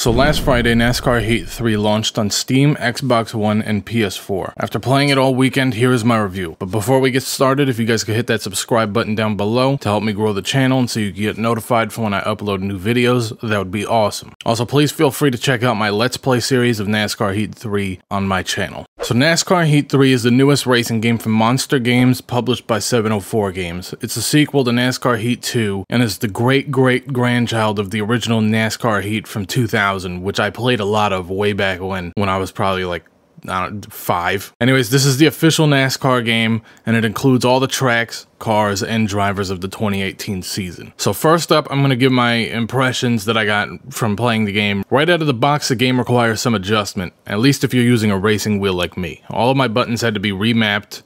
So last Friday, NASCAR Heat 3 launched on Steam, Xbox One, and PS4. After playing it all weekend, here is my review. But before we get started, if you guys could hit that subscribe button down below to help me grow the channel and so you can get notified for when I upload new videos, that would be awesome. Also, please feel free to check out my Let's Play series of NASCAR Heat 3 on my channel. So NASCAR Heat 3 is the newest racing game from Monster Games, published by 704 Games. It's a sequel to NASCAR Heat 2, and is the great-great-grandchild of the original NASCAR Heat from 2000, which I played a lot of way back when I was probably like, I don't know, 5. Anyways, this is the official NASCAR game, and it includes all the tracks, cars, and drivers of the 2018 season. So first up, I'm going to give my impressions that I got from playing the game. Right out of the box, the game requires some adjustment, at least if you're using a racing wheel like me. All of my buttons had to be remapped,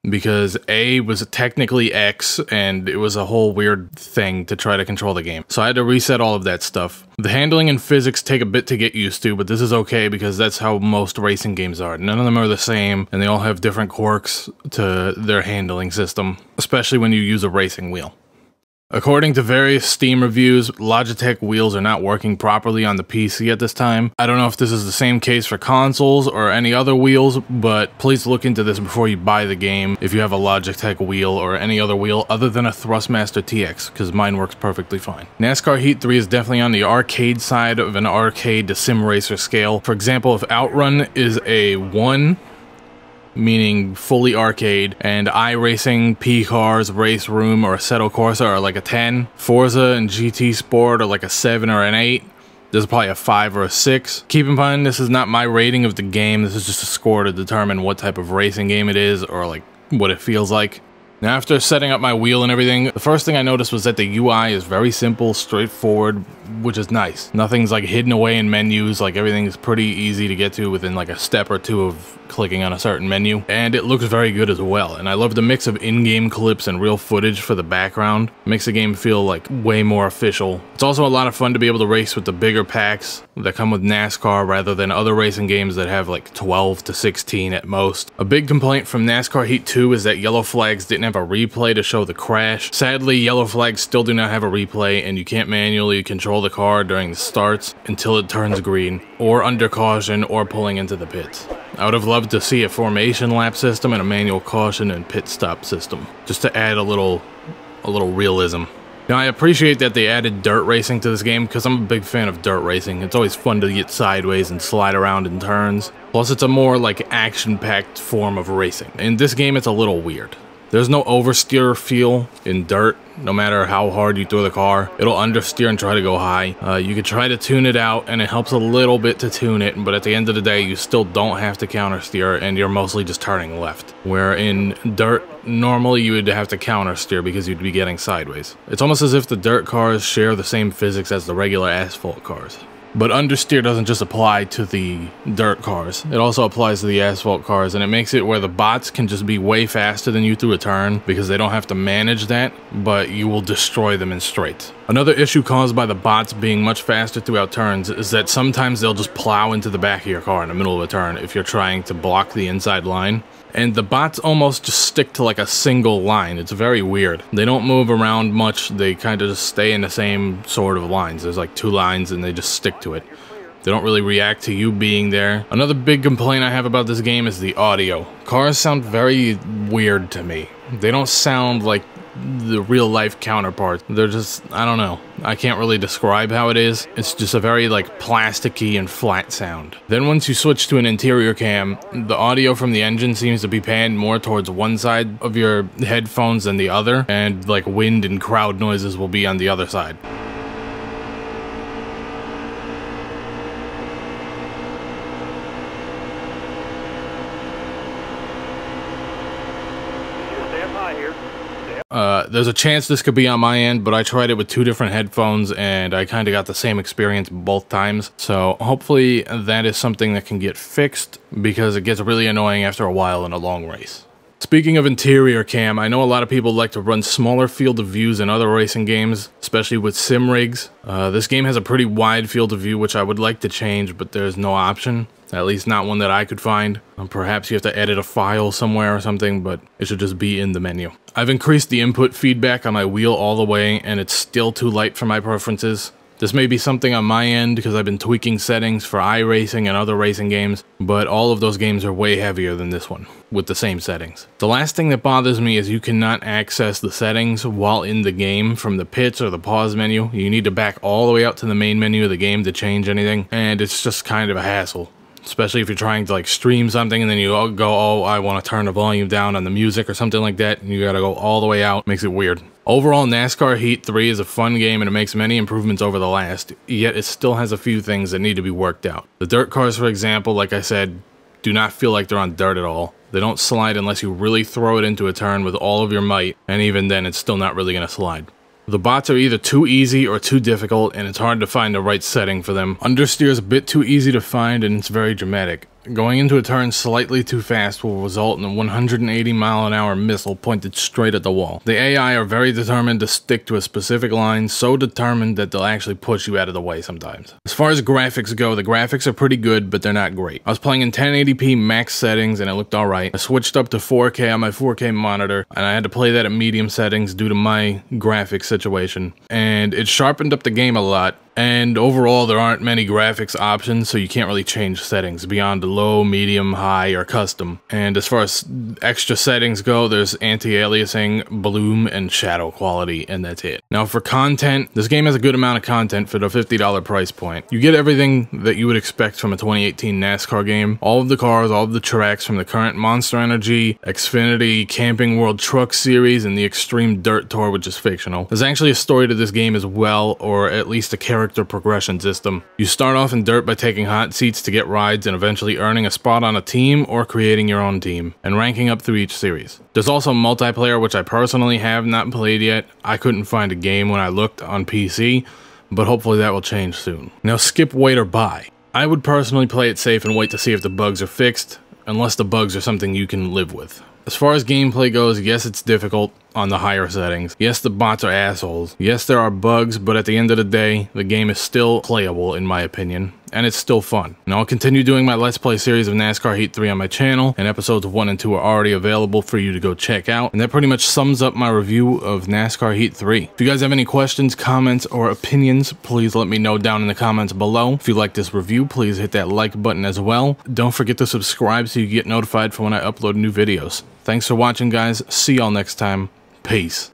because A was technically X, and it was a whole weird thing to try to control the game. So I had to reset all of that stuff. The handling and physics take a bit to get used to, but this is okay because that's how most racing games are. None of them are the same, and they all have different quirks to their handling system, especially when you use a racing wheel. According to various Steam reviews, Logitech wheels are not working properly on the PC at this time. I don't know if this is the same case for consoles or any other wheels, but please look into this before you buy the game if you have a Logitech wheel or any other wheel other than a Thrustmaster TX, because mine works perfectly fine. NASCAR Heat 3 is definitely on the arcade side of an arcade to sim racer scale. For example, if Outrun is a 1, meaning fully arcade, and iRacing, P-Cars, Race Room, or Assetto Corsa are like a 10. Forza and GT Sport are like a 7 or an 8. This is probably a 5 or a 6. Keep in mind, this is not my rating of the game. This is just a score to determine what type of racing game it is, or like what it feels like. Now, after setting up my wheel and everything, the first thing I noticed was that the UI is very simple, straightforward, which is nice. Nothing's like hidden away in menus, like everything's pretty easy to get to within like a step or two of clicking on a certain menu. And it looks very good as well. And I love the mix of in-game clips and real footage for the background. It makes the game feel like way more official. It's also a lot of fun to be able to race with the bigger packs that come with NASCAR rather than other racing games that have like 12 to 16 at most. A big complaint from NASCAR Heat 2 is that yellow flags didn't have a replay to show the crash. Sadly, yellow flags still do not have a replay, and you can't manually control the car during the starts until it turns green, or under caution, or pulling into the pits. I would have loved to see a formation lap system and a manual caution and pit stop system, just to add a little realism. Now, I appreciate that they added dirt racing to this game because I'm a big fan of dirt racing. It's always fun to get sideways and slide around in turns. Plus, it's a more like action-packed form of racing. In this game, it's a little weird. There's no oversteer feel in dirt. No matter how hard you throw the car, it'll understeer and try to go high. You could try to tune it out, and it helps a little bit to tune it, but at the end of the day, you still don't have to countersteer, and you're mostly just turning left. Where in dirt, normally you would have to countersteer because you'd be getting sideways. It's almost as if the dirt cars share the same physics as the regular asphalt cars. But understeer doesn't just apply to the dirt cars, it also applies to the asphalt cars, and it makes it where the bots can just be way faster than you through a turn because they don't have to manage that, but you will destroy them in straights. Another issue caused by the bots being much faster throughout turns is that sometimes they'll just plow into the back of your car in the middle of a turn if you're trying to block the inside line. And the bots almost just stick to like a single line. It's very weird. They don't move around much. They kind of just stay in the same sort of lines. There's like 2 lines and they just stick to it. They don't really react to you being there. Another big complaint I have about this game is the audio. Cars sound very weird to me. They don't sound like the real life counterparts. They're just, I don't know. I can't really describe how it is. It's just a very like plasticky and flat sound. Then once you switch to an interior cam, the audio from the engine seems to be panned more towards one side of your headphones than the other, and like wind and crowd noises will be on the other side. There's a chance this could be on my end, but I tried it with 2 different headphones and I kind of got the same experience both times. So hopefully that is something that can get fixed because it gets really annoying after a while in a long race. Speaking of interior cam, I know a lot of people like to run smaller field of views in other racing games, especially with sim rigs. This game has a pretty wide field of view, which I would like to change, but there's no option. At least not one that I could find. Perhaps you have to edit a file somewhere or something, but it should just be in the menu. I've increased the input feedback on my wheel all the way, and it's still too light for my preferences. This may be something on my end because I've been tweaking settings for iRacing and other racing games, but all of those games are way heavier than this one, with the same settings. The last thing that bothers me is you cannot access the settings while in the game from the pits or the pause menu. You need to back all the way out to the main menu of the game to change anything, and it's just kind of a hassle. Especially if you're trying to like stream something and then you go, oh, I want to turn the volume down on the music or something like that, and you gotta go all the way out. Makes it weird. Overall, NASCAR Heat 3 is a fun game and it makes many improvements over the last, yet it still has a few things that need to be worked out. The dirt cars, for example, like I said, do not feel like they're on dirt at all. They don't slide unless you really throw it into a turn with all of your might, and even then it's still not really going to slide. The bots are either too easy or too difficult, and it's hard to find the right setting for them. Understeer is a bit too easy to find and it's very dramatic. Going into a turn slightly too fast will result in a 180-mile-an-hour missile pointed straight at the wall. The AI are very determined to stick to a specific line, so determined that they'll actually push you out of the way sometimes. As far as graphics go, the graphics are pretty good, but they're not great. I was playing in 1080p max settings and it looked alright. I switched up to 4K on my 4K monitor, and I had to play that at medium settings due to my graphics situation. And it sharpened up the game a lot. And overall, there aren't many graphics options, so you can't really change settings beyond low, medium, high, or custom. And as far as extra settings go, there's anti-aliasing, bloom, and shadow quality, and that's it. Now for content, this game has a good amount of content for the $50 price point. You get everything that you would expect from a 2018 NASCAR game. All of the cars, all of the tracks from the current Monster Energy, Xfinity, Camping World Truck Series, and the Extreme Dirt Tour, which is fictional. There's actually a story to this game as well, or at least a character progression system. You start off in dirt by taking hot seats to get rides and eventually earning a spot on a team or creating your own team, and ranking up through each series. There's also multiplayer, which I personally have not played yet. I couldn't find a game when I looked on PC, but hopefully that will change soon. Now skip, wait, or buy. I would personally play it safe and wait to see if the bugs are fixed, unless the bugs are something you can live with. As far as gameplay goes, yes, it's difficult on the higher settings. Yes, the bots are assholes. Yes, there are bugs, but at the end of the day, the game is still playable in my opinion, and it's still fun. And I'll continue doing my Let's Play series of NASCAR Heat 3 on my channel, and episodes 1 and 2 are already available for you to go check out. And that pretty much sums up my review of NASCAR Heat 3. If you guys have any questions, comments, or opinions, please let me know down in the comments below. If you like this review, please hit that like button as well. Don't forget to subscribe so you get notified for when I upload new videos. Thanks for watching, guys. See y'all next time. Peace.